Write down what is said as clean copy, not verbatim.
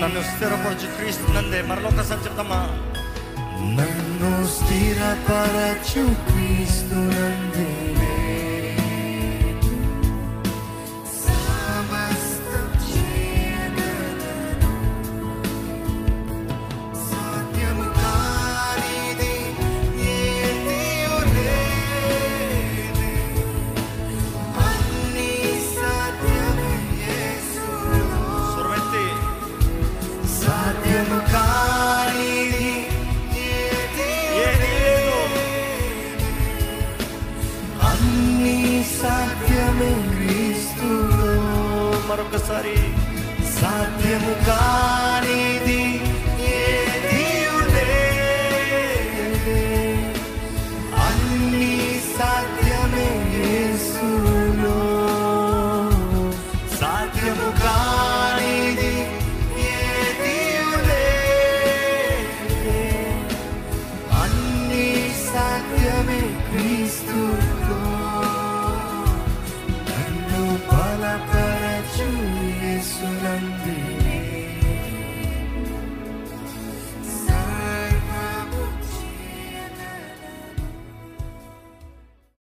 నన్ను స్థిరపరచు క్రీస్తునందే. మరొకసారి చెప్తామా? నన్ను స్థిరపరచు క్రీస్తునందే సమస్తం చేయగలను. సాధ్యము కానిది ఏదియూ లేదు. అన్నీ సాధ్యమే యేసులో. స్వరమెత్తి. సాధ్యము కానిది సాధ్యమే క్రీస్తులో. మరొకసారి. సాధ్యము కానిది ఏదియూ లేదే. అన్నీ సాధ్యమే యేసులో. సాధ్యము కానిది ఏదియూ లేదే. అన్నీ సాధ్యమే క్రీస్తులో. బలపరచు యేసునందే